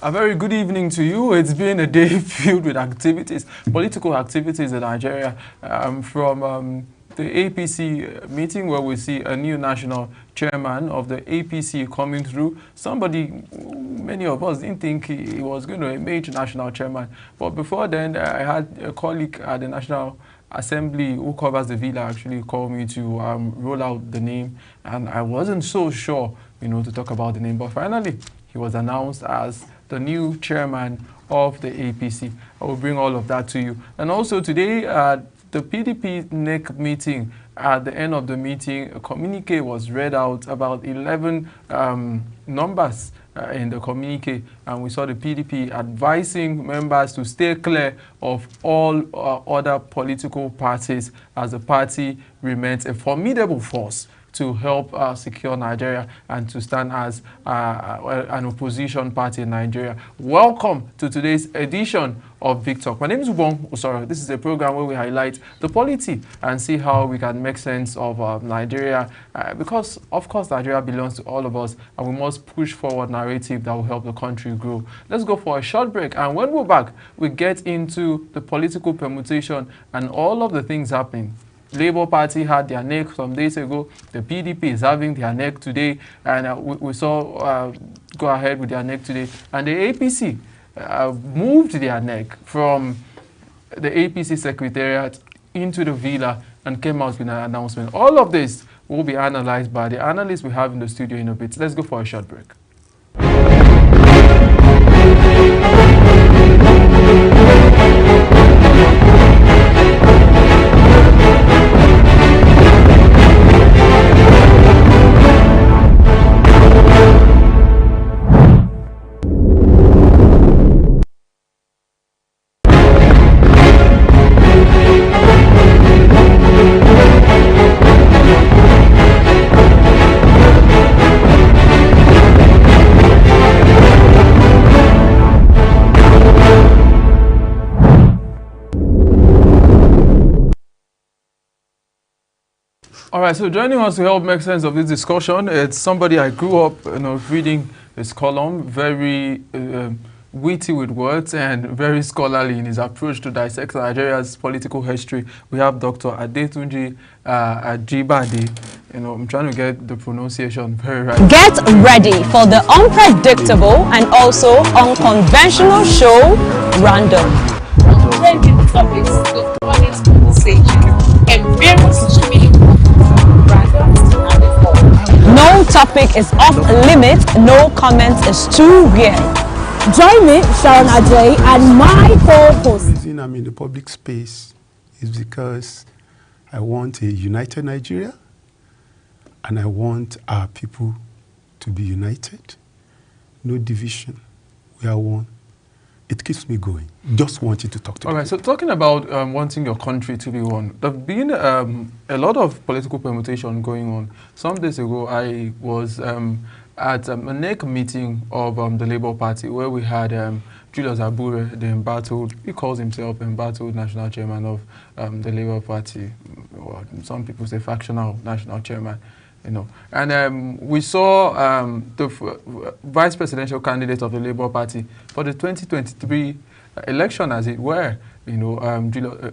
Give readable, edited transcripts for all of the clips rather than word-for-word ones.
A very good evening to you. It's been a day filled with activities, political activities in Nigeria, from the APC meeting where we see a new national chairman of the APC coming through. Somebody, many of us didn't think he was going to emerge national chairman. But before then, I had a colleague at the National Assembly who covers the villa actually called me to roll out the name, and I wasn't so sure, to talk about the name. But finally, he was announced as the new chairman of the APC. I will bring all of that to you. And also today, the PDP NEC meeting, at the end of the meeting, a communique was read out, about 11 numbers in the communique, and we saw the PDP advising members to stay clear of all other political parties, as the party remains a formidable force to help secure Nigeria and to stand as an opposition party in Nigeria. Welcome to today's edition of Big Talk. My name is Ubong Usoro. This is a program where we highlight the polity and see how we can make sense of Nigeria, because, of course, Nigeria belongs to all of us, and we must push forward narrative that will help the country grow. Let's go for a short break, and when we're back, we get into the political permutation and all of the things happening. Labour Party had their NEC some days ago. The PDP is having their NEC today, and we saw go ahead with their NEC today. And the APC moved their NEC from the APC Secretariat into the villa and came out with an announcement. All of this will be analyzed by the analysts we have in the studio in a bit. Let's go for a short break. All right, so joining us to help make sense of this discussion, it's somebody I grew up, reading his column, very witty with words and very scholarly in his approach to dissect Nigeria's political history. We have Dr. Adetunji Ajibade. I'm trying to get the pronunciation very right. Get ready for the unpredictable and also unconventional show, Random. Trending topics, the funniest conversation, and various streaming No topic is off limit, no comment is too weird. Join me, Sharon Ajay, and my co-host. The reason I'm in the public space is because I want a united Nigeria, and I want our people to be united. No division. We are one. It keeps me going. Just wanted to talk to you. All right, so talking about wanting your country to be one, there's been a lot of political permutation going on. Some days ago, I was at a NEC meeting of the Labour Party, where we had Julius Abure, the embattled, he calls himself embattled national chairman of the Labour Party, or some people say factional national chairman. And we saw the vice presidential candidate of the Labour Party for the 2023 election, as it were, Dati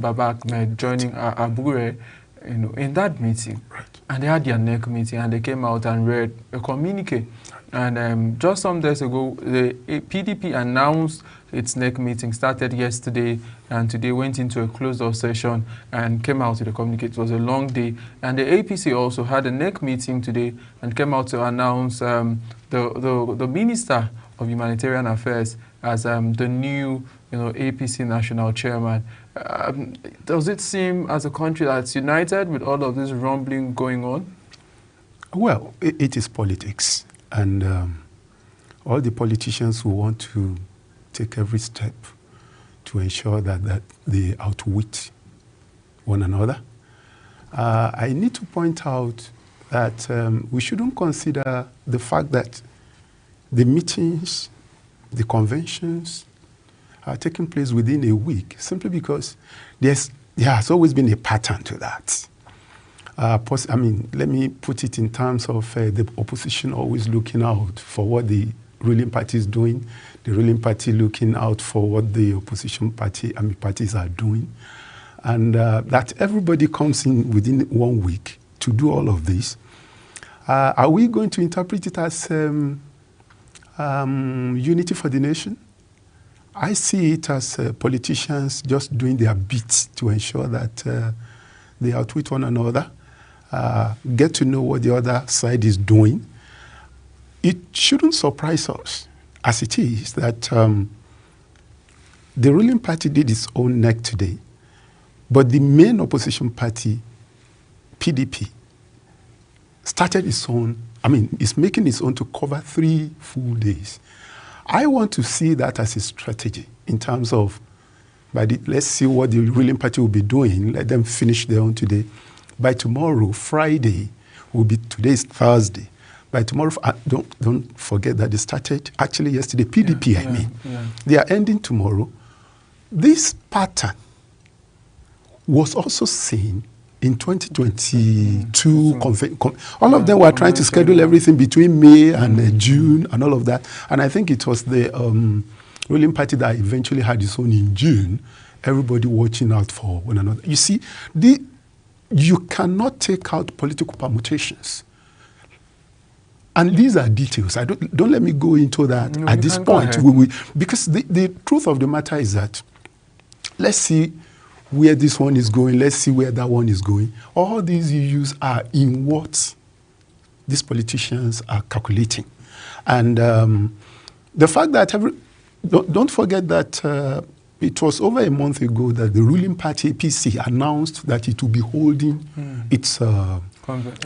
Baba Ahmed joining Abure, in that meeting. Right. And they had their NEC meeting, and they came out and read a communique. And just some days ago, the PDP announced its NEC meeting started yesterday, and today went into a closed-door session and came out with a communique. It was a long day. And the APC also had a NEC meeting today and came out to announce the Minister of Humanitarian Affairs as the new APC national chairman. Does it seem as a country that's united with all of this rumbling going on? Well, it is politics. And all the politicians who want to take every step to ensure that they outwit one another. I need to point out that we shouldn't consider the fact that the meetings, the conventions are taking place within a week, simply because there has always been a pattern to that. Let me put it in terms of the opposition always looking out for what the ruling party is doing, the ruling party looking out for what the opposition party, parties are doing, and that everybody comes in within 1 week to do all of this. Are we going to interpret it as unity for the nation? I see it as politicians just doing their bit to ensure that they outwit one another, get to know what the other side is doing. It shouldn't surprise us, as it is, that the ruling party did its own neck today, but the main opposition party, PDP, started its own, is making its own to cover 3 full days. I want to see that as a strategy in terms of, let's see what the ruling party will be doing. Let them finish their own today. By tomorrow, Friday, today is Thursday. By tomorrow, don't forget that they started, actually yesterday, PDP, They are ending tomorrow. This pattern was also seen in 2022, all of them were trying to schedule everything between May and June and all of that. And I think it was the ruling party that eventually had its own in June, everybody watching out for one another. You see, you cannot take out political permutations. And these are details. Don't let me go into that at this point. Because the truth of the matter is that, let's see where this one is going, let's see where that one is going. All these issues are in what these politicians are calculating. And the fact that don't forget that it was over a month ago that the ruling party, APC, announced that it will be holding its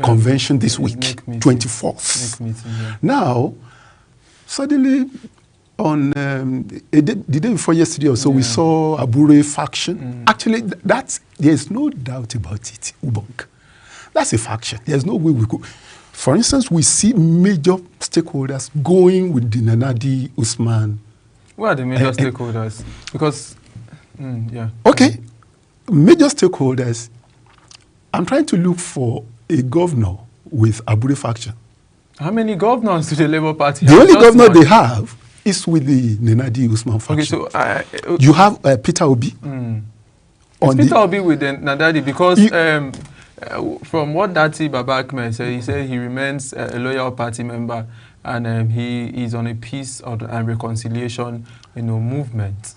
convention this week, 24th. Now, suddenly, on the day before yesterday or so, we saw Abure faction. Actually, there's no doubt about it, Ubong. That's a faction. There's no way we could. For instance, we see major stakeholders going with the Nana-Adi Usman. Who are the major stakeholders? Because, Okay, major stakeholders. I'm trying to look for a governor with Abure faction. How many governors do the Labour Party have? The only governor they have is with the Nana-Adi Usman faction. Okay, so you have Peter Obi. Peter Obi with the Nana-Adi because from what Dati Baba Ahmed said, he said he remains a loyal party member and he is on a peace and reconciliation, movement.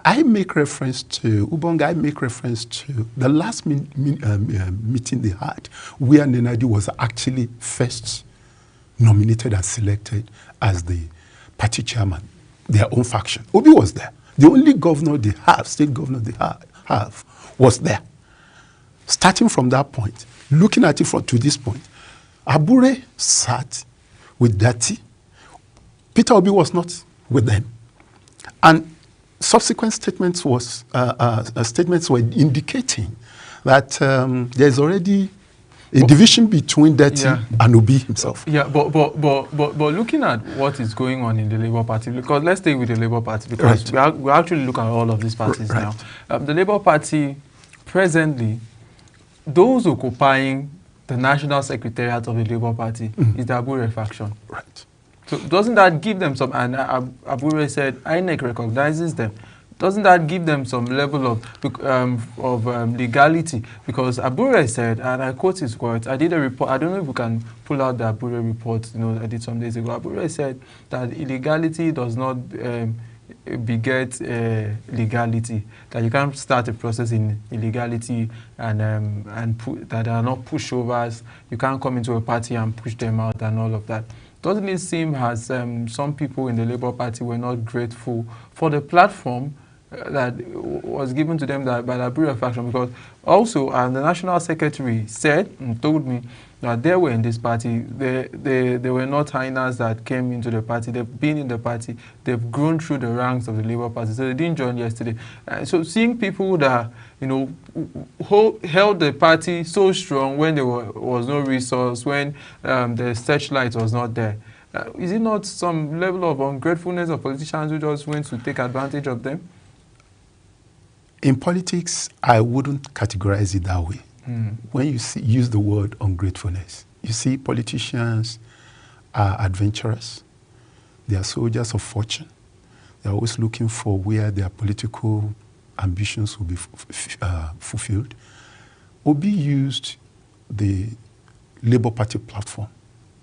I make reference to Ubonga. I make reference to the last meeting they had, where Nana-Adi was actually first nominated and selected as the party chairman, their own faction. Obi was there. The only governor they have, state governor they have, was there. Starting from that point, looking at it to this point, Abure sat with Dati. Peter Obi was not with them. And subsequent statements were indicating that there's already a division between Dati and Obi himself. Yeah, but looking at what is going on in the Labour Party, because let's stay with the Labour Party, because we actually look at all of these parties now. The Labour Party, presently, those occupying the national secretariat of the Labour Party is the Abure faction. Right. So doesn't that give them some, and Abure said INEC recognizes them, doesn't that give them some level of legality? Because Abure said, and I quote his words, I did a report, I don't know if we can pull out the Abure report, I did some days ago. Abure said that illegality does not beget legality, that you can't start a process in illegality and that are not pushovers. You can't come into a party and push them out and all of that. Doesn't it seem as some people in the Labour Party were not grateful for the platform that was given to them by the Abure faction? Because also, the National Secretary said and told me that they were in this party. They were not hyenas that came into the party. They've been in the party. They've grown through the ranks of the Labour Party. So they didn't join yesterday. So seeing people that, held the party so strong when there was no resource, when the searchlight was not there, is it not some level of ungratefulness of politicians who just went to take advantage of them? In politics, I wouldn't categorize it that way. When you use the word ungratefulness, you see politicians are adventurous. They are soldiers of fortune. They are always looking for where their political ambitions will be fulfilled. Obi used the Labour Party platform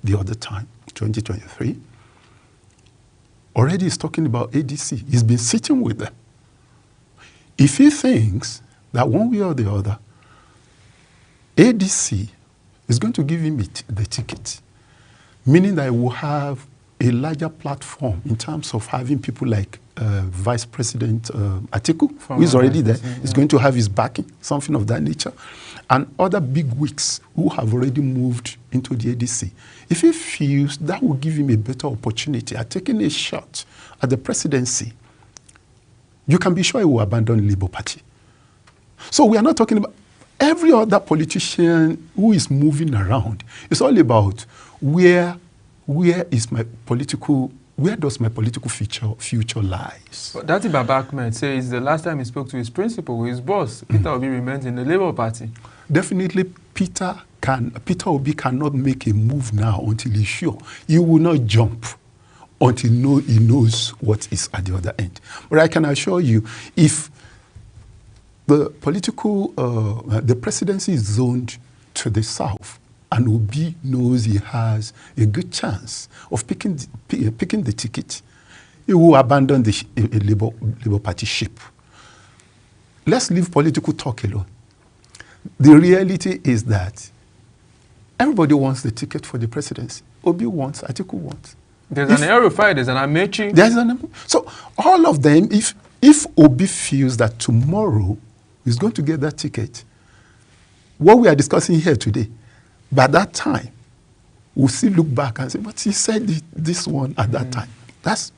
the other time, 2023. Already he's talking about ADC. He's been sitting with them. If he thinks that one way or the other, ADC is going to give him the ticket, meaning that he will have a larger platform in terms of having people like Vice President Atiku, who is already there, is going to have his backing, something of that nature, and other big wigs who have already moved into the ADC. If he feels that will give him a better opportunity at taking a shot at the presidency, you can be sure he will abandon the Labour Party. So we are not talking about every other politician who is moving around. It's all about where does my political future lies. But Dati Baba Ahmed says the last time he spoke to his principal, his boss, Peter Obi, remains in the Labour Party. Definitely, Peter Obi cannot make a move now until he's sure. He will not jump until he knows what is at the other end. But I can assure you, if the presidency is zoned to the south, and Obi knows he has a good chance of picking the ticket, he will abandon the Labour Party ship. Let's leave political talk alone. The reality is that everybody wants the ticket for the presidency. Obi wants, Atiku wants. There's an El-Rufai, there's an Amechi. So all of them, if Obi feels that tomorrow he's going to get that ticket, what we are discussing here today, by that time, we'll still look back and say, but he said this one at that time. That's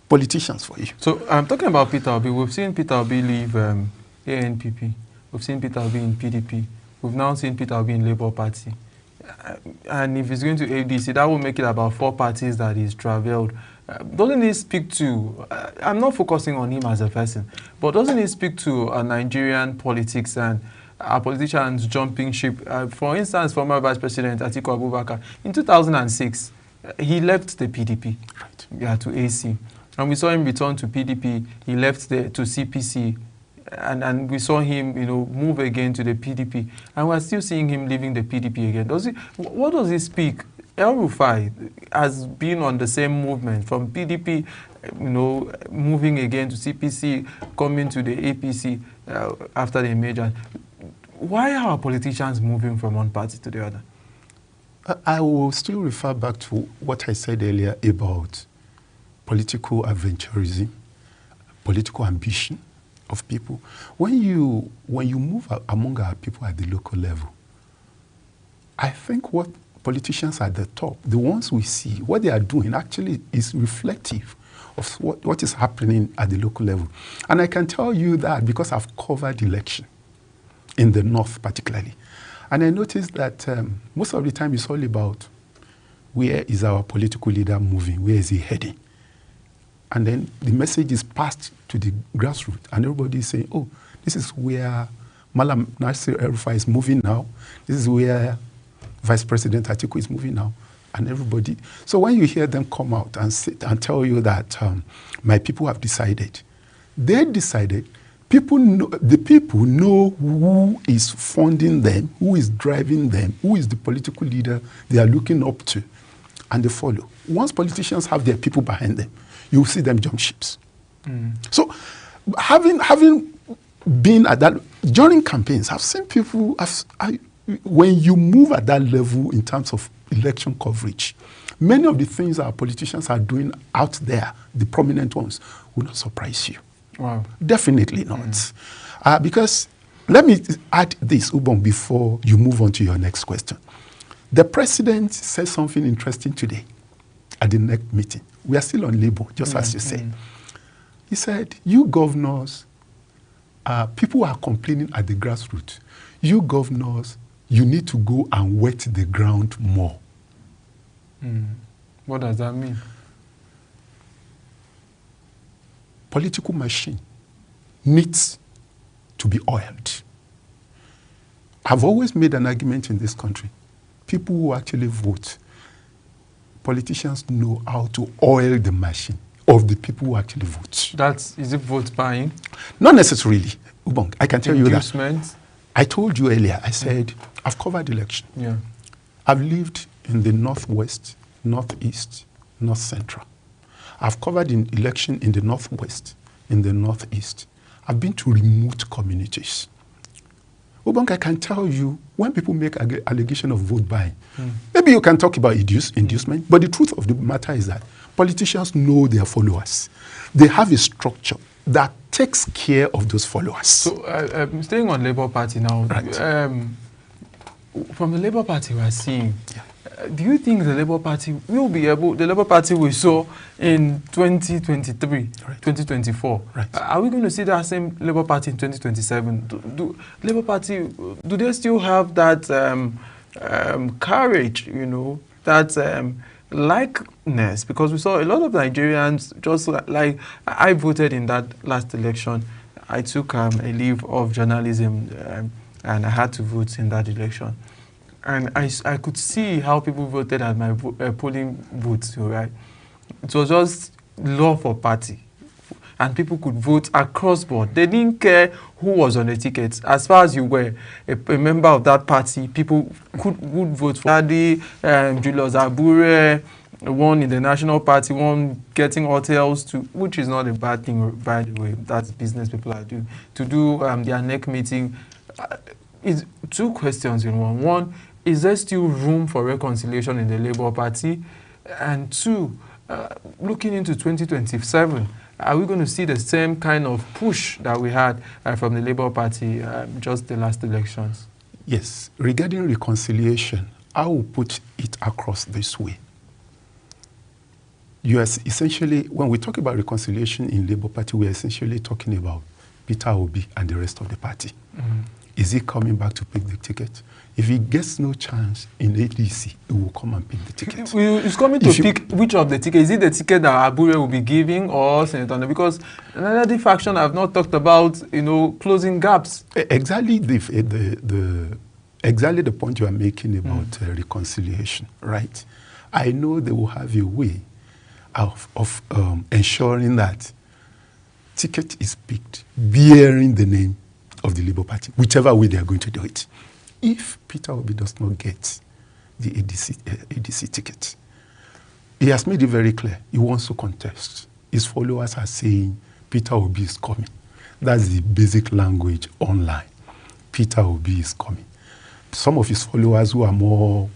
politicians for you. So I'm talking about Peter Obi. We've seen Peter Obi leave ANPP. We've seen Peter Obi in PDP. We've now seen Peter Obi in Labour Party. And if he's going to ADC, that will make it about 4 parties that he's travelled. Doesn't he speak to, I'm not focusing on him as a person, but doesn't he speak to Nigerian politics and our politicians jumping ship? For instance, former Vice President Atiku Abubakar, in 2006, he left the PDP to AC. And we saw him return to PDP. He left to CPC. And we saw him, move again to the PDP. And we're still seeing him leaving the PDP again. What does he speak? El-Rufai has been on the same movement from PDP, moving again to CPC, coming to the APC after the merger. Why are politicians moving from one party to the other? I will still refer back to what I said earlier about political adventurism, political ambition of people. When you move among our people at the local level, I think what politicians at the top, the ones we see, what they are doing actually is reflective of what is happening at the local level. And I can tell you that because I've covered election in the north particularly. And I noticed that most of the time it's all about where is our political leader moving, where is he heading? And then the message is passed to the grassroots, and everybody is saying, oh, this is where Malam Nasir El-Rufai is moving now. This is where Vice President Atiku is moving now. And everybody. So when you hear them come out and sit and tell you that my people have decided, they decided, the people know who is funding them, who is driving them, who is the political leader they are looking up to, and they follow. Once politicians have their people behind them, you'll see them jump ships. So having been at that, during campaigns, I've seen people, when you move at that level in terms of election coverage, many of the things our politicians are doing out there, the prominent ones, will not surprise you. Wow. Definitely not. Because let me add this, Ubong, before you move on to your next question. The president said something interesting today at the next meeting. We are still on Labour, just as you said. He said, you governors, people are complaining at the grassroots. You governors, you need to go and wet the ground more. What does that mean? Political machine needs to be oiled. I've always made an argument in this country. People who actually vote, politicians know how to oil the machine of the people who actually vote. Is it vote buying? Not necessarily, Ubong. I can tell you that. Inducement? I told you earlier, I said, I've covered election. Yeah. I've lived in the Northwest, Northeast, North Central. I've covered in election in the Northwest, in the Northeast. I've been to remote communities. Ubong, I can tell you, when people make allegation of vote buying, maybe you can talk about inducement, but the truth of the matter is that politicians know their followers. They have a structure that takes care of those followers. So, staying on Labour Party now, Right. From the Labour Party we're seeing, do you think the Labour Party will be able, the Labour Party we saw in 2023, Right. 2024, Right. Are we going to see that same Labour Party in 2027? Do Labour Party, do they still have that courage, you know, that likeness? Because we saw a lot of Nigerians, just like I voted in that last election. I took a leave of journalism and I had to vote in that election. And I could see how people voted at my polling booths, right? It was just love for party. And people could vote across board. They didn't care who was on the ticket. As far as you were a member of that party, people would vote for Daddy, Julius Abure, one in the National Party, one getting hotels, which is not a bad thing, by the way. That's business people are doing. To do their neck meeting. Is two questions in one. One, is there still room for reconciliation in the Labour Party? And two, looking into 2027, are we going to see the same kind of push that we had from the Labour Party just the last elections? Yes. Regarding reconciliation, I will put it across this way. Essentially, when we talk about reconciliation in Labour Party, we are essentially talking about Peter Obi and the rest of the party. Is he coming back to pick the ticket? If he gets no chance in ADC, he will come and pick the ticket. He's coming to pick which of the tickets? Is it the ticket that Abure will be giving or Senator? Because another faction I've not talked about, you know, closing gaps. Exactly exactly the point you are making about reconciliation, right? I know they will have a way of ensuring that ticket is picked bearing the name of the Labour Party, whichever way they are going to do it. If Peter Obi does not get the ADC ticket, he has made it very clear he wants to contest. His followers are saying Peter Obi is coming. That's the basic language online. Peter Obi is coming. Some of his followers who are more,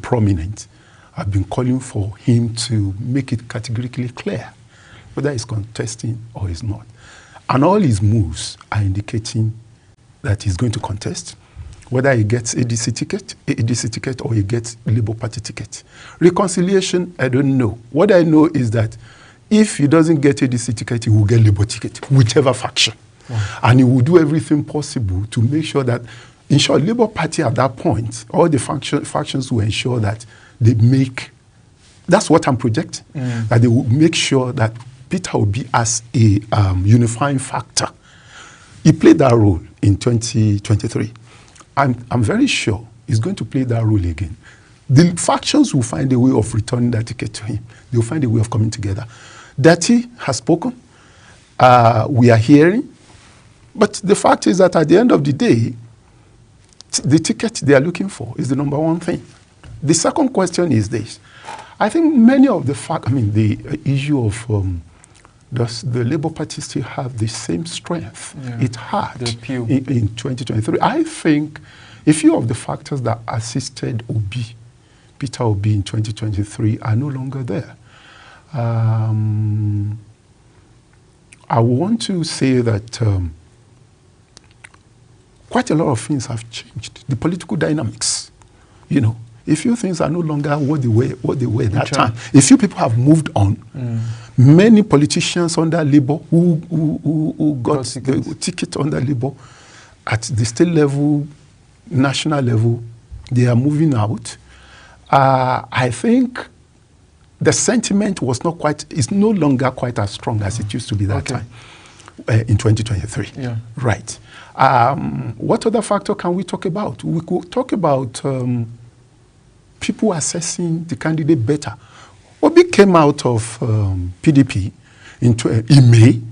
prominent have been calling for him to make it categorically clear whether he's contesting or he's not. And all his moves are indicating that he's going to contest, whether he gets ADC ticket or he gets Labour Party ticket. Reconciliation, I don't know. What I know is that if he doesn't get ADC ticket, he will get Labour ticket, whichever faction. Wow. And he will do everything possible to make sure that, in short, Labour Party at that point, all the factions will ensure that they make, that's what I'm projecting, that they will make sure that Peter Obi as a unifying factor. He played that role in 2023. I'm very sure he's going to play that role again. The factions will find a way of returning that ticket to him. They'll find a way of coming together. Dati has spoken. We are hearing. But the fact is that at the end of the day, the ticket they are looking for is the number one thing. The second question is this. I think many of the issue of does the Labour Party still have the same strength it had in 2023? I think a few of the factors that assisted Peter Obi in 2023 are no longer there. I want to say that quite a lot of things have changed. The political dynamics, a few things are no longer what they were that time. A few people have moved on. Many politicians under Labour who got the ticket under Labour at the state level, national level, they are moving out. I think the sentiment is no longer quite as strong as it used to be that time in 2023. Yeah. Right. What other factor can we talk about? We could talk about people assessing the candidate better. Obi came out of PDP in May,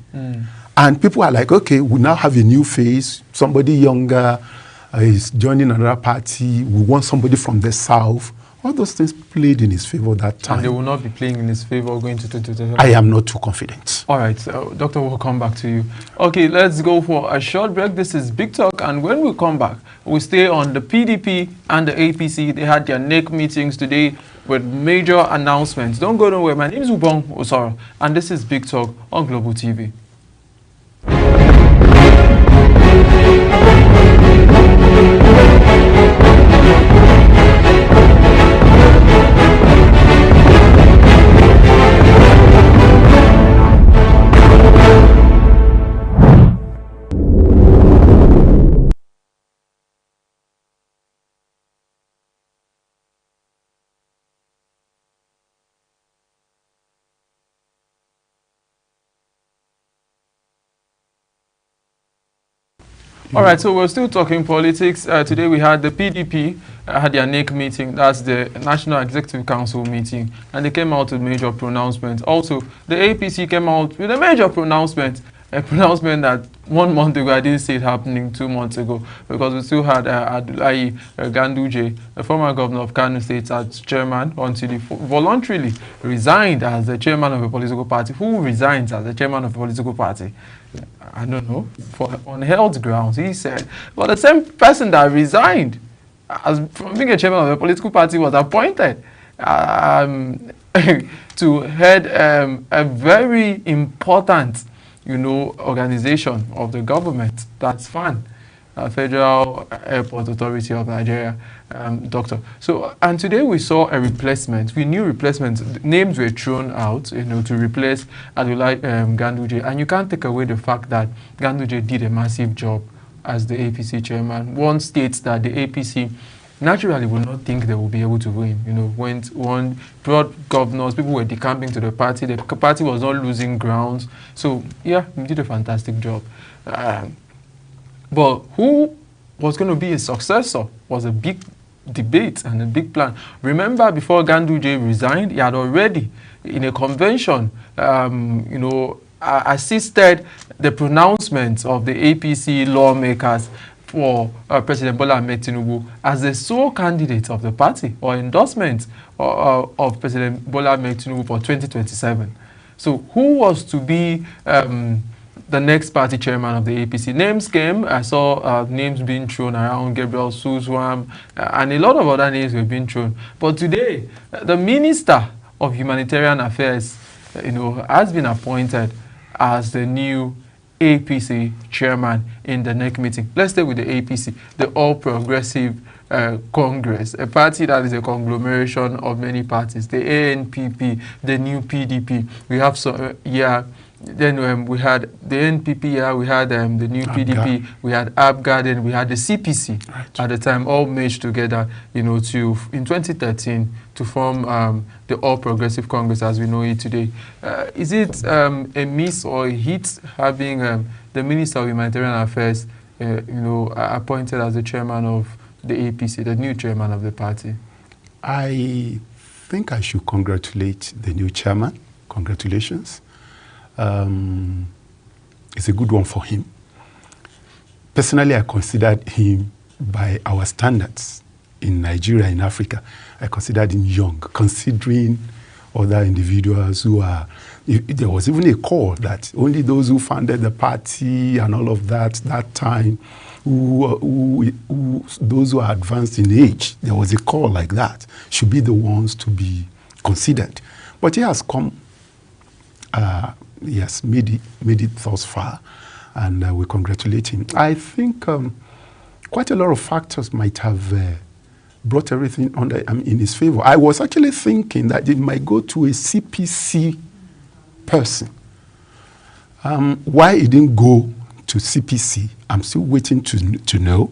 and people are like, okay, we now have a new face, somebody younger is joining another party, we want somebody from the south. All those things played in his favor that time. And they will not be playing in his favor going to 2027? I am not too confident. All right, so Doctor, we'll come back to you. Okay, let's go for a short break. This is Big Talk, and when we come back, we stay on the PDP and the APC. They had their NEC meetings today with major announcements. Don't go nowhere. My name is Ubong Osoro, and this is Big Talk on Global TV. All right, so we're still talking politics. Today we had the PDP had their NEC meeting, that's the National Executive Council meeting, and they came out with major pronouncements. Also, the APC came out with a major pronouncement, a pronouncement that 1 month ago, I didn't see it happening 2 months ago, because we still had Abdullahi Ganduje, the former governor of Kano State, as chairman until he voluntarily resigned as the chairman of a political party. Who resigns as the chairman of a political party? I don't know, on health grounds, he said. But the same person that resigned as from being a chairman of a political party was appointed to head a very important, organization of the government. That's FAN, Federal Airport Authority of Nigeria, Doctor. So, and today we saw a replacement. We knew replacements. Names were thrown out, to replace Abdullahi Ganduje. And you can't take away the fact that Ganduje did a massive job as the APC chairman. One states that the APC naturally will not think they will be able to win. When one brought governors, people were decamping to the party was not losing grounds. So, yeah, he did a fantastic job. But who was going to be his successor was a big debate and a big plan. Remember, before Ganduje resigned, he had already, in a convention, assisted the pronouncements of the APC lawmakers for President Bola Ahmed Tinubu as the sole candidate of the party, or endorsement of President Bola Ahmed Tinubu for 2027. So who was to be the next party chairman of the APC? Names came. I saw names being thrown around, Gabriel Suswam, and a lot of other names were being thrown. But today, the Minister of Humanitarian Affairs, has been appointed as the new APC chairman in the NEC meeting. Let's stay with the APC, the All Progressive Congress, a party that is a conglomeration of many parties, the ANPP, the new PDP. We have then we had the NPP, we had the new PDP, we had ABGA, then we had the CPC at the time, all merged together, in 2013 to form the All Progressive Congress as we know it today. Is it a miss or a hit having the Minister of Humanitarian Affairs, appointed as the chairman of the APC, the new chairman of the party? I think I should congratulate the new chairman. Congratulations. It's a good one for him. Personally, I considered him, by our standards in Nigeria, in Africa, I considered him young, considering other individuals who are, there was even a call that only those who founded the party and all of that time, those who are advanced in age, there was a call like that, should be the ones to be considered. But he has come, he has made it thus far, and we congratulate him. I think quite a lot of factors might have brought everything in his favor. I was actually thinking that it might go to a CPC person. Why it didn't go to CPC, I'm still waiting to know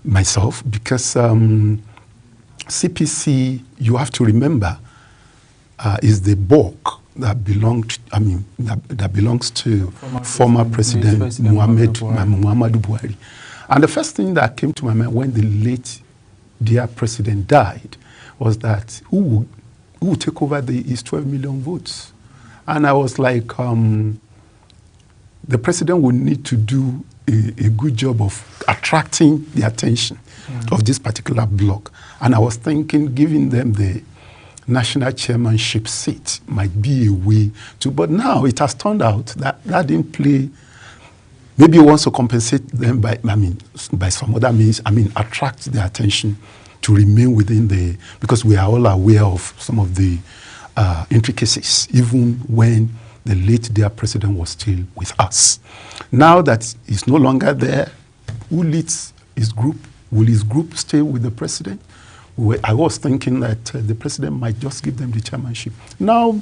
myself, because CPC, you have to remember, is the bulk that belongs to former President Muhammadu Buhari. And the first thing that came to my mind when the late dear president died was that who will take over his 12 million votes? And I was like, the president would need to do a good job of attracting the attention of this particular bloc. And I was thinking giving them the national chairmanship seat might be a way to, but now it has turned out that that didn't play. Maybe he wants to compensate them by some other means, attract their attention to remain within the, because we are all aware of some of the intricacies, even when the late dear president was still with us. Now that he's no longer there, who leads his group? Will his group stay with the president? I was thinking that the president might just give them the chairmanship. Now,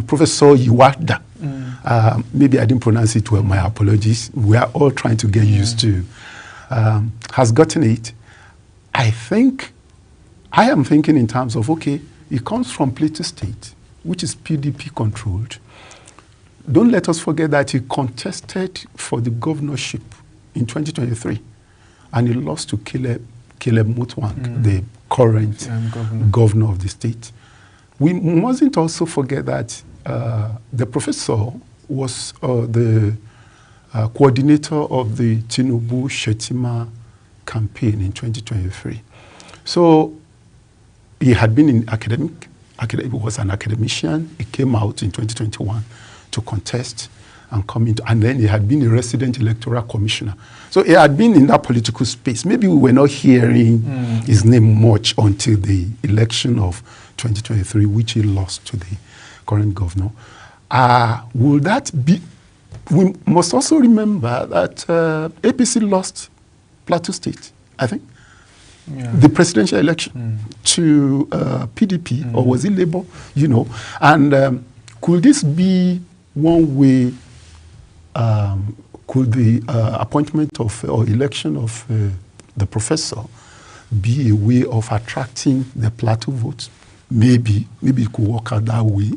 Professor Iwada, maybe I didn't pronounce it well, my apologies. We are all trying to get used to, has gotten it. I am thinking in terms of, okay, it comes from Plateau State, which is PDP controlled. Don't let us forget that he contested for the governorship in 2023, and he lost to Caleb Mutwang, the current governor of the state. We mustn't also forget that the professor was the coordinator of the Tinubu Shetima campaign in 2023. So he had been in academic, he was an academician. He came out in 2021 to contest and come into, and then he had been a resident electoral commissioner. So he had been in that political space. Maybe we were not hearing his name much until the election of 2023, which he lost to the current governor. Will that be, we must also remember that APC lost Plateau State, I think. Yeah. The presidential election to PDP, or was it Labour? You know, and could this be one way? Could the appointment of or election of the professor be a way of attracting the Plateau votes? Maybe it could work out that way.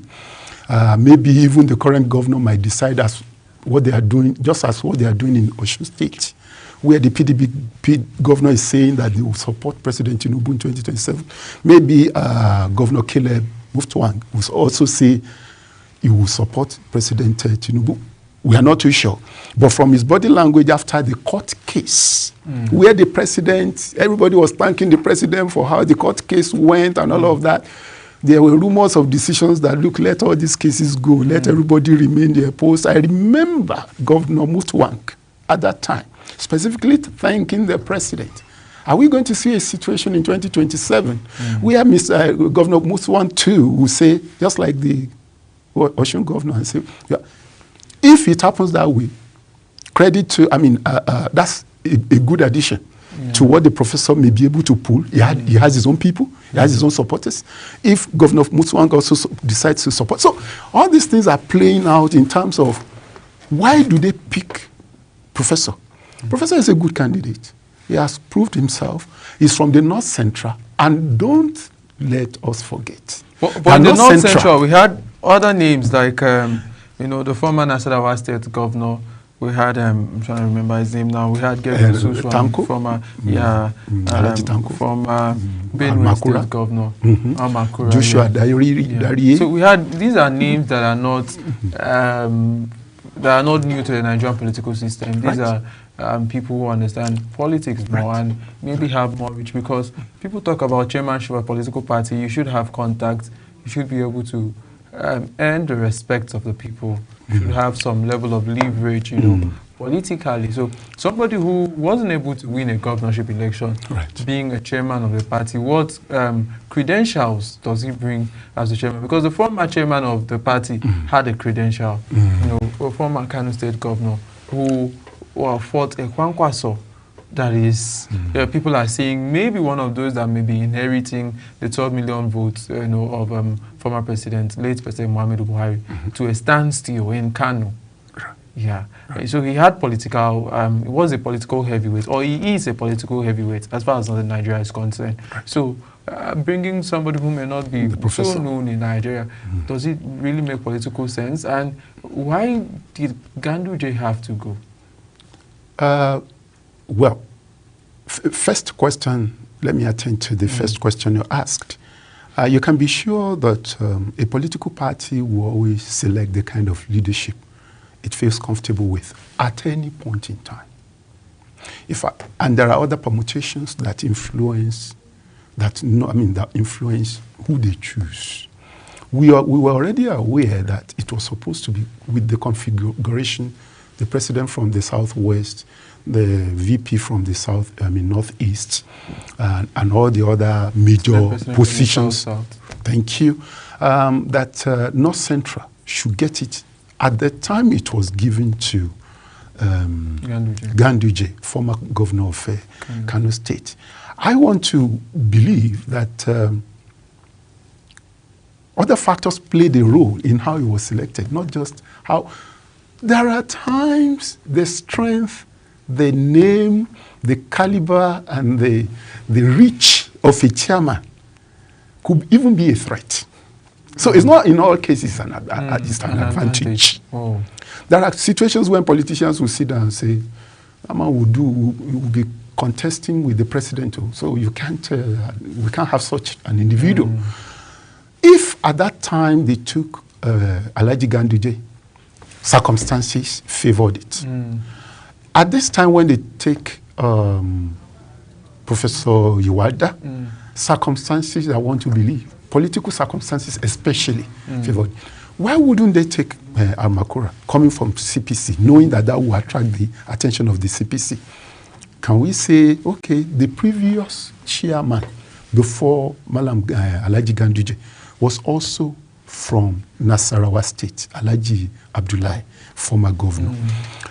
Maybe even the current governor might decide as what they are doing, just as what they are doing in Osun State, where the PDP governor is saying that they will support President Tinubu in 2027. Maybe Governor Caleb Mutwang will also say he will support President Tinubu. We are not too sure. But from his body language after the court case, where the president, everybody was thanking the president for how the court case went and all of that, there were rumors of decisions that, look, let all these cases go, let everybody remain their post. I remember Governor Mutwang at that time specifically thanking the president. Are we going to see a situation in 2027 where Governor Mutwang too will say, just like the Osun governor, and say, yeah, if it happens that way, credit to, that's a good addition to what the professor may be able to pull. He has his own people, he has his own supporters. If Governor Mutwang also decides to support. So all these things are playing out in terms of why do they pick Professor? Professor is a good candidate. He has proved himself. He's from the North Central. And don't let us forget. But in the North Central, we had other names like, the former Nasarawa State governor. We had, I'm trying to remember his name now. We had Gavin Suswan, former, former Benue State governor. Amakura, Joshua Darie. So we had, these are names that are not new to the Nigerian political system. These are people who understand politics more and maybe have more reach, because people talk about chairmanship of a political party. You should have contacts. You should be able to earn the respect of the people. You should have some level of leverage, politically. So somebody who wasn't able to win a governorship election, being a chairman of the party, what credentials does he bring as a chairman? Because the former chairman of the party had a credential, a former Kano State governor who fought a Kwankwaso. That is, people are saying maybe one of those that may be inheriting the 12 million votes, of former president, late President Muhammadu Buhari, to a standstill in Kano. Yeah. So he had political, he was a political heavyweight, or he is a political heavyweight as far as Northern Nigeria is concerned. So bringing somebody who may not be so known in Nigeria, does it really make political sense? And why did Ganduje have to go? Well, first question, let me attend to the first question you asked. You can be sure that a political party will always select the kind of leadership it feels comfortable with at any point in time. And there are other permutations that influence that influence who they choose. We were already aware that it was supposed to be with the configuration, the president from the southwest, the VP from the northeast, and all the other major positions. Thank you. That North Central should get it. At the time it was given to Ganduje, former governor of Kano State. I want to believe that other factors played a role in how he was selected, not just how. There are times the strength, the name, the caliber, and the reach of a chairman could even be a threat. So it's not in all cases an advantage. Oh. There are situations when politicians will sit down and say, will be contesting with the president, so we can't have such an individual. If at that time they took Alhaji Ganduje, circumstances favored it. At this time when they take Professor Yewada, circumstances I want to believe, political circumstances especially favored. Why wouldn't they take Almakura coming from CPC, knowing that will attract the attention of the CPC? Can we say, okay, the previous chairman before Malam Alhaji Ganduje was also from Nasarawa State, Alhaji Abdullahi, former governor.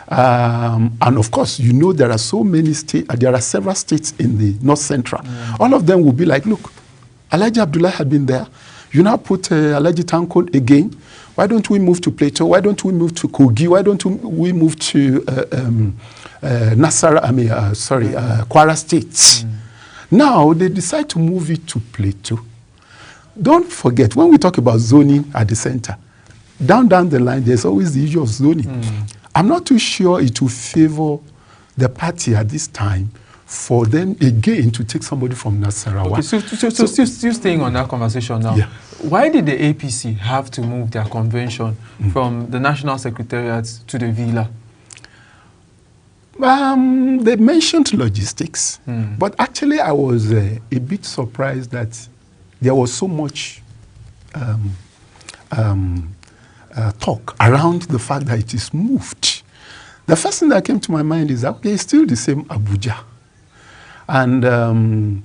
And of course, you know there are so many states, there are several states in the North Central. All of them will be like, look, Alhaji Abdullahi had been there. You now put Alhaji Tanko again. Why don't we move to Plateau? Why don't we move to Kogi? Why don't we move to Kwara State? Now they decide to move it to Plateau. Don't forget, when we talk about zoning at the center, down the line, there's always the issue of zoning. I'm not too sure it will favor the party at this time for them again to take somebody from Nasarawa. Okay, so still staying on that conversation now. Yeah. Why did the APC have to move their convention from the National Secretariat to the Villa? They mentioned logistics, but actually I was a bit surprised that there was so much talk around the fact that it is moved. The first thing that came to my mind is that, okay, it's still the same Abuja. And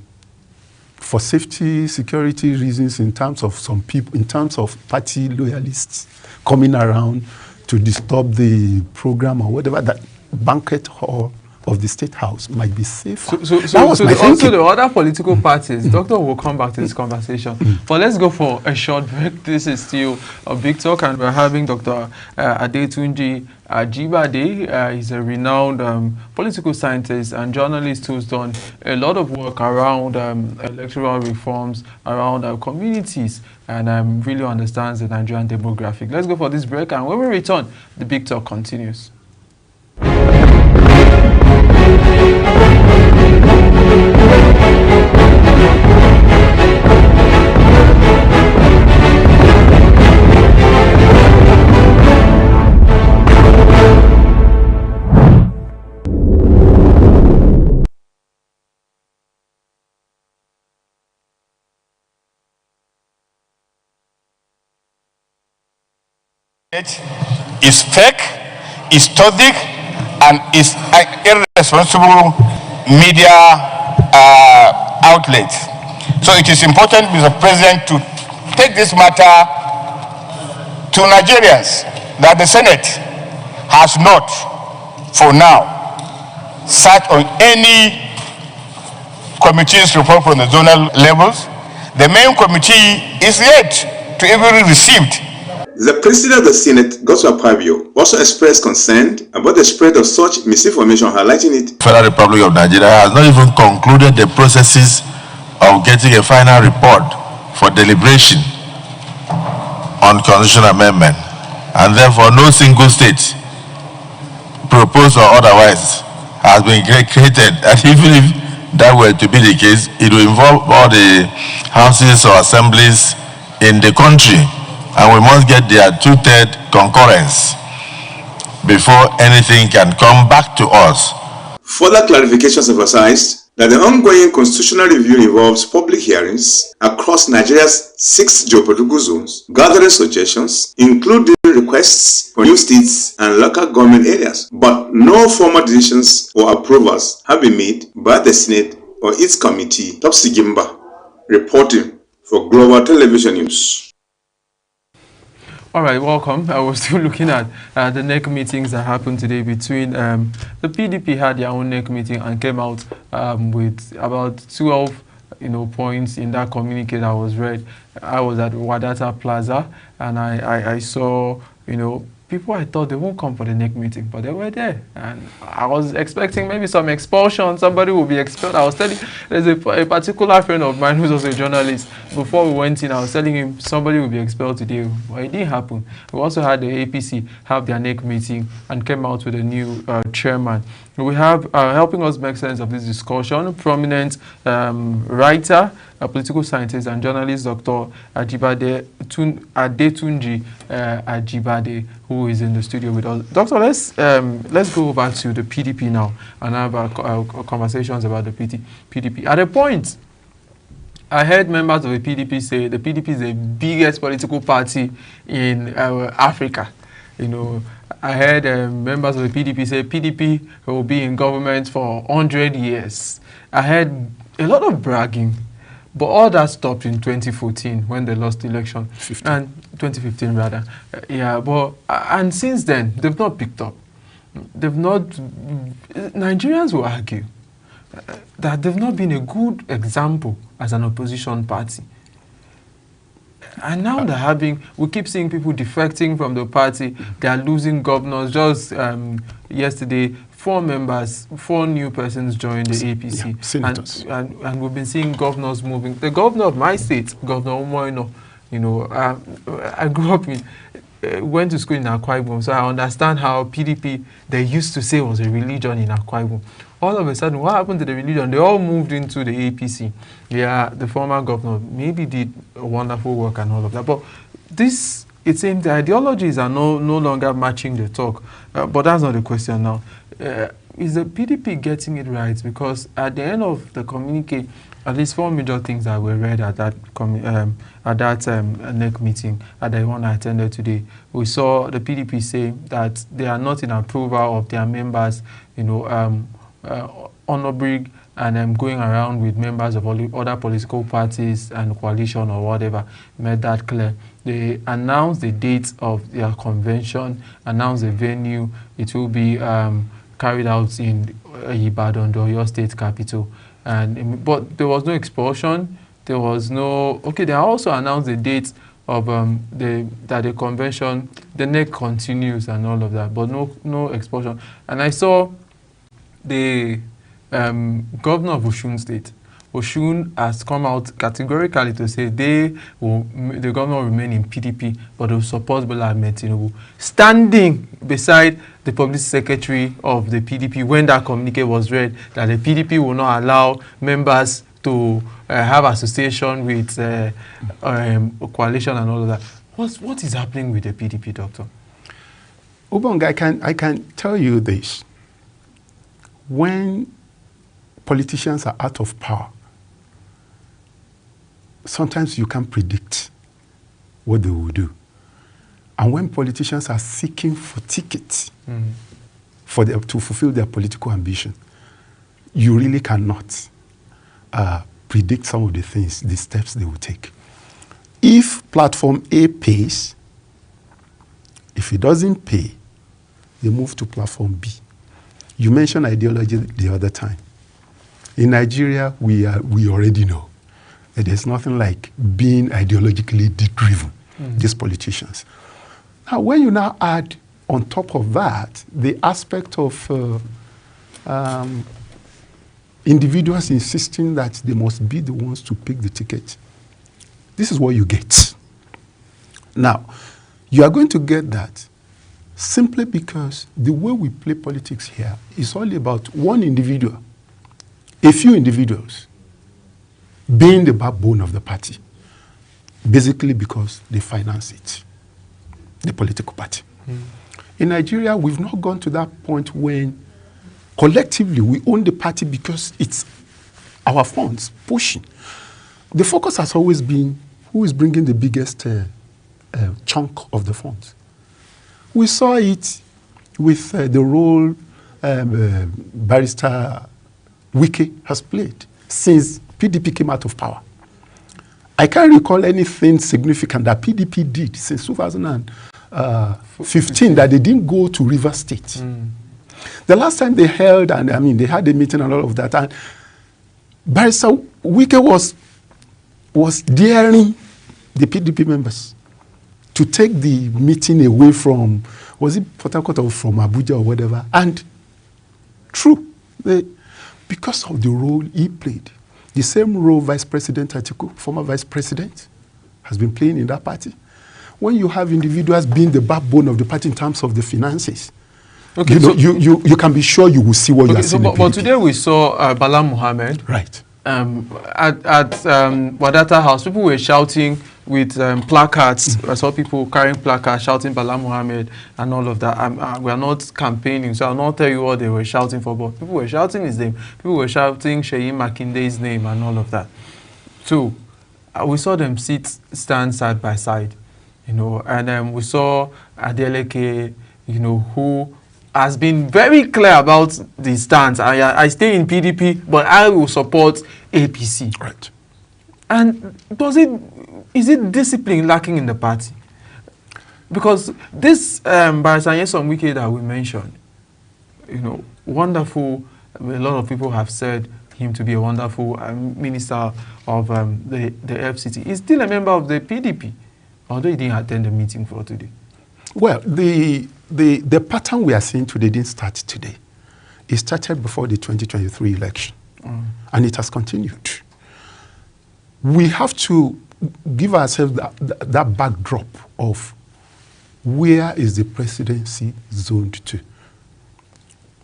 for safety, security reasons, in terms of some people, in terms of party loyalists coming around to disturb the program or whatever, that banquet hall of the State House might be safer. So also the other political parties, Doctor will come back to this conversation. But let's go for a short break. This is still a big talk, and we're having Dr. Adetunji Ajibade. He's a renowned political scientist and journalist who's done a lot of work around electoral reforms, around communities, and really understands the Nigerian demographic. Let's go for this break, and when we return, the big talk continues. Is fake, is toxic, and is irresponsible media outlet. So it is important, Mr. President, to take this matter to Nigerians, that the Senate has not, for now, sat on any committee's report from the zonal levels. The main committee is yet to even received. The President of the Senate, Godswill Akpabio, also expressed concern about the spread of such misinformation, highlighting it. The Federal Republic of Nigeria has not even concluded the processes of getting a final report for deliberation on constitutional amendment, and therefore no single state, proposed or otherwise, has been created. And even if that were to be the case, it will involve all the houses or assemblies in the country, and we must get their 2/3 concurrence before anything can come back to us. Further clarifications emphasized that the ongoing constitutional review involves public hearings across Nigeria's 6 geopolitical zones, gathering suggestions, including requests for new states and local government areas. But no formal decisions or approvals have been made by the Senate or its committee. Topsy Gimba, reporting for Global Television News. All right, welcome. I was still looking at the NEC meetings that happened today between the PDP had their own NEC meeting and came out with about 12 points in that communique that was read. I was at Wadata Plaza and I saw, people I thought they won't come for the NEC meeting, but they were there. And I was expecting maybe some expulsion, somebody will be expelled. I was telling, there's a particular friend of mine who's also a journalist. Before we went in, I was telling him somebody will be expelled today, but it didn't happen. We also had the APC have their NEC meeting and came out with a new chairman. We have, helping us make sense of this discussion, prominent writer, a political scientist and journalist, Dr. Adetunji Ajibade, who is in the studio with us. Doctor, let's go back to the PDP now and have conversations about the PDP. At a point, I heard members of the PDP say the PDP is the biggest political party in Africa. I heard members of the PDP say PDP will be in government for 100 years. I heard a lot of bragging, but all that stopped in 2014 when they lost the election. 2015 rather. And since then, they've not picked up. Nigerians will argue that they've not been a good example as an opposition party. And now we keep seeing people defecting from the party. They are losing governors. Just yesterday, 4 new persons joined the APC. Senators. And we've been seeing governors moving. The governor of my state, Governor Umoino, I grew up went to school in Akwa Ibom, so I understand how PDP, they used to say was a religion in Akwa Ibom. All of a sudden, what happened to the religion? They all moved into the APC. Yeah, the former governor maybe did wonderful work and all of that. But it seems the ideologies are no longer matching the talk. But that's not the question now. Is the PDP getting it right? Because at the end of the communique, at least 4 major things that were read at that NEC meeting, at the one I attended today. We saw the PDP say that they are not in approval of their members, honoring and going around with members of other political parties and coalition or whatever, made that clear. They announced the date of their convention, announced the venue. It will be carried out in Ibadan, your state capital. But there was no expulsion. There was no. Okay, they also announced the date of that the convention, the NEC continues and all of that, but no expulsion. And I saw the governor of Osun State. Osun has come out categorically to say the governor will remain in PDP, but they will support Bola Ahmed Tinubu, standing beside the public secretary of the PDP when that communique was read that the PDP will not allow members to have association with coalition and all of that. What is happening with the PDP, Doctor? Ubong, I can tell you this. When politicians are out of power, sometimes you can't predict what they will do. And when politicians are seeking for tickets to fulfill their political ambition, you really cannot predict some of the steps they will take. If platform A pays, if it doesn't pay, they move to platform B. You mentioned ideology the other time. In Nigeria, we already know that there's nothing like being ideologically driven, these politicians. Now, when you now add on top of that the aspect of individuals insisting that they must be the ones to pick the ticket, this is what you get. Now, you are going to get that simply because the way we play politics here is all about one individual a few individuals being the backbone of the party, basically because they finance it, the political party. In Nigeria, we've not gone to that point when collectively we own the party because it's our funds pushing. The focus has always been who is bringing the biggest chunk of the funds. We saw it with the role Barrister Wike has played since PDP came out of power. I can't recall anything significant that PDP did since 2015 that they didn't go to Rivers State. The last time they held, and I mean, they had a meeting and all of that, and Barrister Wike was daring the PDP members to take the meeting away from, was it Port Harcourt or from Abuja or whatever, and true, because of the role he played. The same role Vice President Atiku, former Vice President, has been playing in that party. When you have individuals being the backbone of the party in terms of the finances, okay, you can be sure you will see what you are seeing. But today we saw Bala Muhammad. Right. At Wadata House, people were shouting with placards. I saw people carrying placards, shouting Bala Muhammad and all of that. We are not campaigning, so I'll not tell you what they were shouting for, but people were shouting his name. People were shouting Sheyi Makinde's name and all of that. So we saw them stand side by side, you know, and we saw Adeleke, you know, who has been very clear about the stance. I stay in PDP, but I will support APC. Right. And is it discipline lacking in the party? Because this Barrister Nyesom Wike that we mentioned, you know, wonderful. A lot of people have said him to be a wonderful minister of the FCT. He's still a member of the PDP, although he didn't attend the meeting for today. Well, the pattern we are seeing today didn't start today. It started before the 2023 election, and it has continued. We have to give ourselves that backdrop of where is the presidency zoned to.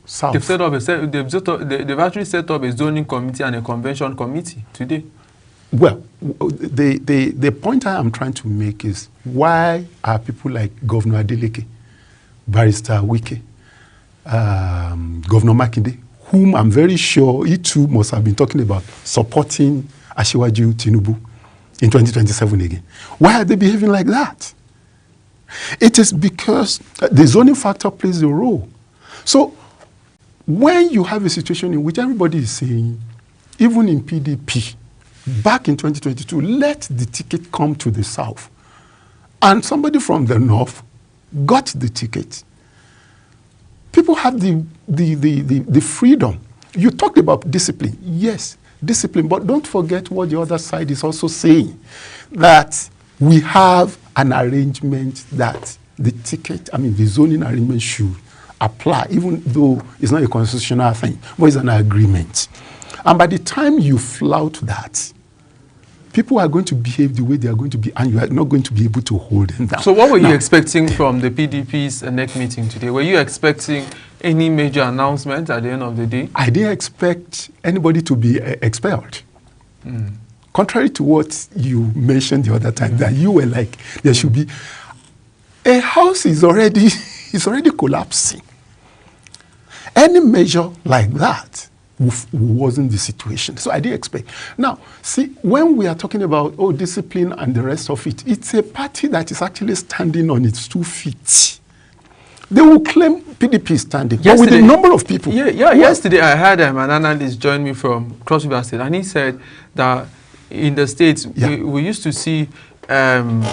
South. They've actually set up a zoning committee and a convention committee today. Well, the point I am trying to make is why are people like Governor Adeleke, Barrister Wike, Governor Makinde, whom I'm very sure he too must have been talking about supporting Asiwaju Tinubu in 2027 again. Why are they behaving like that? It is because the zoning factor plays a role. So when you have a situation in which everybody is saying, even in PDP, back in 2022, let the ticket come to the south, and somebody from the north got the ticket, people have the freedom. You talked about discipline. Yes, discipline, but don't forget what the other side is also saying, that we have an arrangement that the ticket, I mean, the zoning arrangement should apply, even though it's not a constitutional thing, but it's an agreement. And by the time you flout that, people are going to behave the way they are going to be, and you are not going to be able to hold them down. So what were you expecting from the PDP's NEC meeting today? Were you expecting any major announcement at the end of the day? I didn't expect anybody to be expelled. Contrary to what you mentioned the other time, that you were like, there should be. A house is already collapsing. Any measure like that wasn't the situation. So I didn't expect. Now, see, when we are talking about, discipline and the rest of it, it's a party that is actually standing on its 2 feet. They will claim PDP is standing, but with a number of people. Yesterday I had an analyst join me from Cross River State, and he said that in the States, we used to see,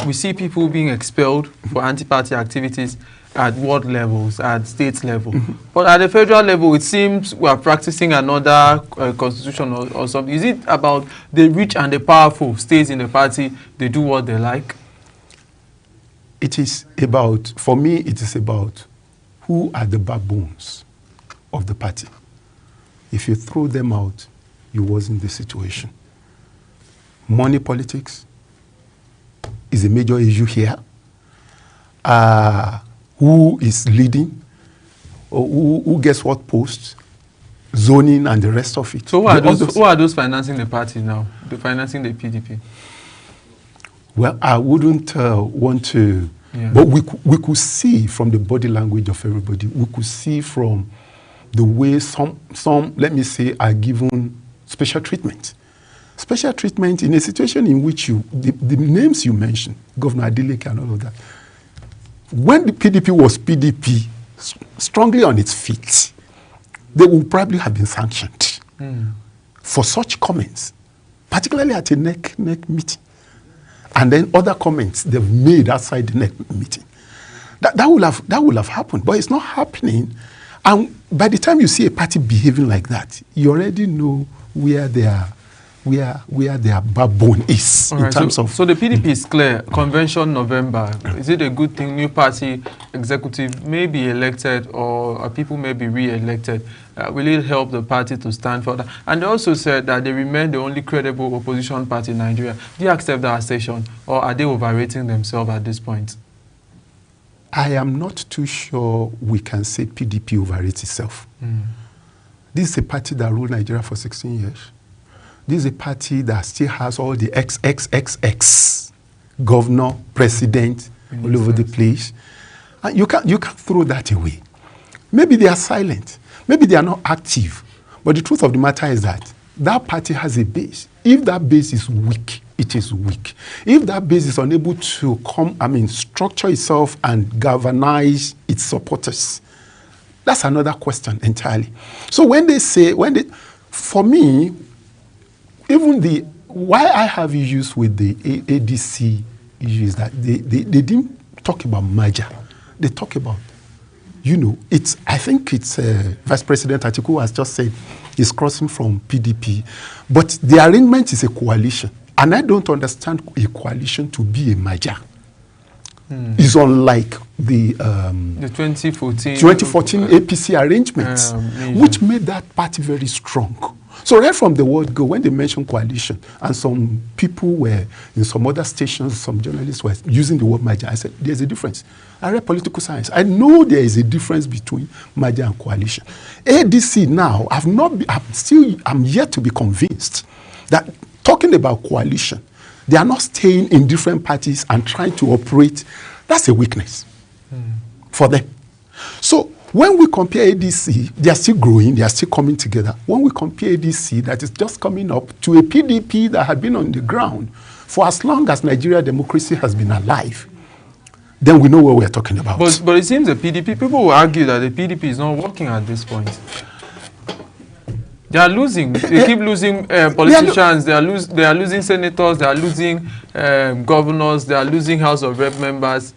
we see people being expelled for anti-party activities at ward levels, at state level. But at the federal level, it seems we are practicing another constitution or something. Is it about the rich and the powerful stays in the party, they do what they like? It is about, for me, it is about who are the backbones of the party. If you throw them out, you wasn't the situation. Money politics is a major issue here. Who is leading, or who gets what posts, zoning and the rest of it. So who are those financing the party now? The financing the PDP? Well, I wouldn't want to, but we could see from the body language of everybody, we could see from the way some let me say, are given special treatment. Special treatment in a situation in which the names you mentioned, Governor Adeleke and all of that, when the PDP was PDP, strongly on its feet, they would probably have been sanctioned for such comments, particularly at a NEC meeting. And then other comments they've made outside the NEC meeting. That would have happened, but it's not happening. And by the time you see a party behaving like that, you already know where their backbone is in terms of. So the PDP is clear. Convention November. Is it a good thing? New party executive may be elected, or people may be re-elected. Will it help the party to stand further? And they also said that they remain the only credible opposition party in Nigeria. Do you accept that assertion, or are they overrating themselves at this point? I am not too sure we can say PDP overrates itself. This is a party that ruled Nigeria for 16 years. This is a party that still has all the XXXX, governor, president, all over the place. And you can't throw that away. Maybe they are silent. Maybe they are not active. But the truth of the matter is that party has a base. If that base is weak, it is weak. If that base is unable to structure itself and galvanize its supporters, that's another question entirely. So for me, even why I have issues with the ADC issue is that they didn't talk about merger. They talk about, I think it's Vice President Atiku has just said he's crossing from PDP, but the arrangement is a coalition. And I don't understand a coalition to be a merger. It's unlike the 2014 APC arrangements, which made that party very strong. So right from the word go, when they mentioned coalition, and some people were in some other stations, some journalists were using the word merger, I said, there's a difference. I read political science. I know there is a difference between merger and coalition. ADC now, I'm yet to be convinced that talking about coalition, they are not staying in different parties and trying to operate. That's a weakness for them. So when we compare ADC, they are still growing, they are still coming together. When we compare ADC that is just coming up to a PDP that had been on the ground for as long as Nigeria democracy has been alive, then we know what we are talking about. But it seems the PDP, people will argue that the PDP is not working at this point. They are losing. They keep losing politicians. They are losing senators. They are losing governors. They are losing House of Rep members.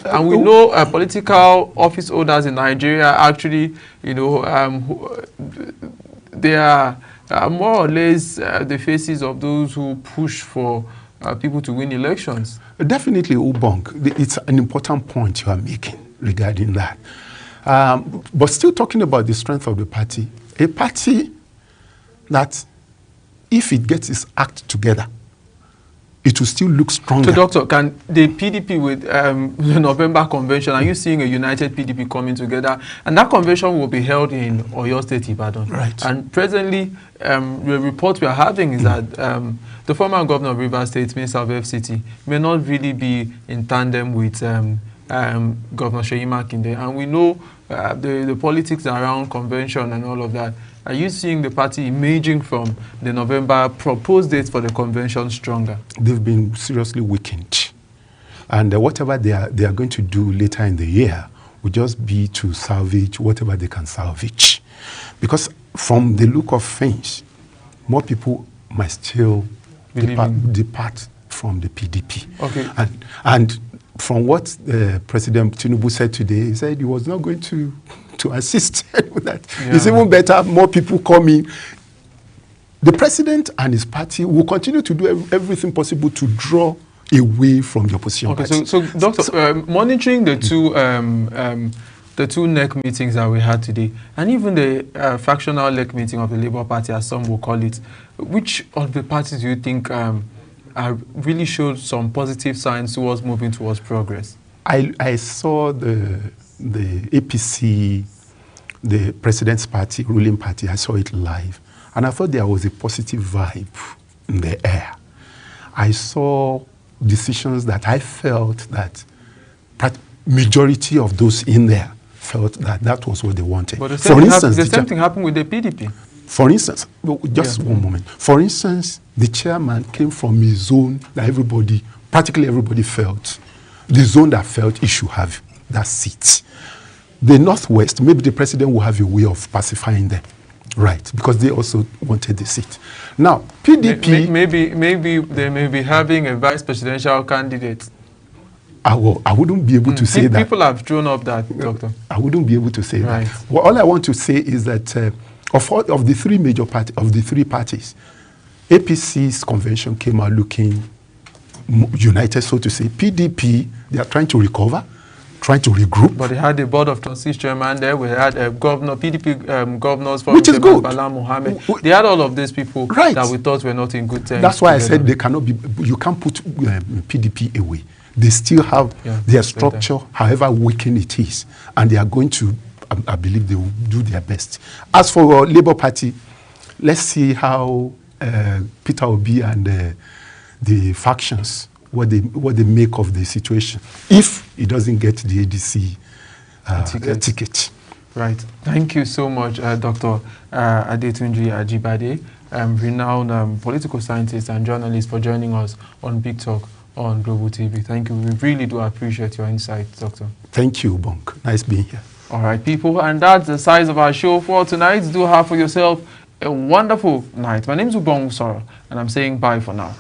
And we know political office holders in Nigeria actually, they are more or less the faces of those who push for people to win elections. Definitely, Ubong. It's an important point you are making regarding that. But still talking about the strength of the party, a party that, if it gets its act together, it will still look stronger. So, Doctor, can the PDP with the November convention, are you seeing a united PDP coming together? And that convention will be held in Oyo State, Ibadan. Right. And presently, the report we are having is that the former governor of Rivers State, Minister of FCT, may not really be in tandem with Governor Seyi Makinde. And we know the politics around convention and all of that. Are you seeing the party emerging from the November proposed date for the convention stronger? They've been seriously weakened. And whatever they are going to do later in the year will just be to salvage whatever they can salvage. Because from the look of things, more people might still depart from the PDP. Okay. And from what President Tinubu said today, he said he was not going to assist with that. Yeah. It's even better, more people come in. The president and his party will continue to do everything possible to draw away from the opposition. Okay, so Doctor, monitoring the two NEC meetings that we had today, and even the fractional NEC meeting of the Labour Party, as some will call it, which of the parties do you think really showed some positive signs towards moving towards progress? I saw the APC the president's party, ruling party. I saw it live. And I thought there was a positive vibe in the air. I saw decisions that I felt that majority of those in there felt that that was what they wanted. But the same thing happened with the PDP. For instance, just one moment. For instance, the chairman came from a zone that everybody, practically everybody felt, the zone that felt he should have that seat. The Northwest, maybe the president will have a way of pacifying them, right? Because they also wanted the seat. Now, PDP... Maybe they may be having a vice presidential candidate. I wouldn't be able to say that. People have thrown up that, Doctor. I wouldn't be able to say right. that. Well, all I want to say is that of the three major parties, of the three parties, APC's convention came out looking united, so to say. PDP, they are trying to recover, trying to regroup. But they had the board of trustees chairman there. We had PDP governors from which is good. Bala Mohammed. They had all of these people right. that we thought were not in good terms. That's why together. I said they cannot be. You can't put PDP away. They still have their structure, however weakened it is, and they are going to. I believe they will do their best. As for Labour Party, let's see how Peter Obi and the factions, what they make of the situation, if he doesn't get the ADC ticket. Right. Thank you so much, Dr. Adetunji Ajibade, renowned political scientist and journalist, for joining us on Big Talk on Global TV. Thank you. We really do appreciate your insight, Doctor. Thank you, Bonk. Nice being here. All right, people, and that's the size of our show for tonight. Do have for yourself a wonderful night. My name is Ubong Soro, and I'm saying bye for now.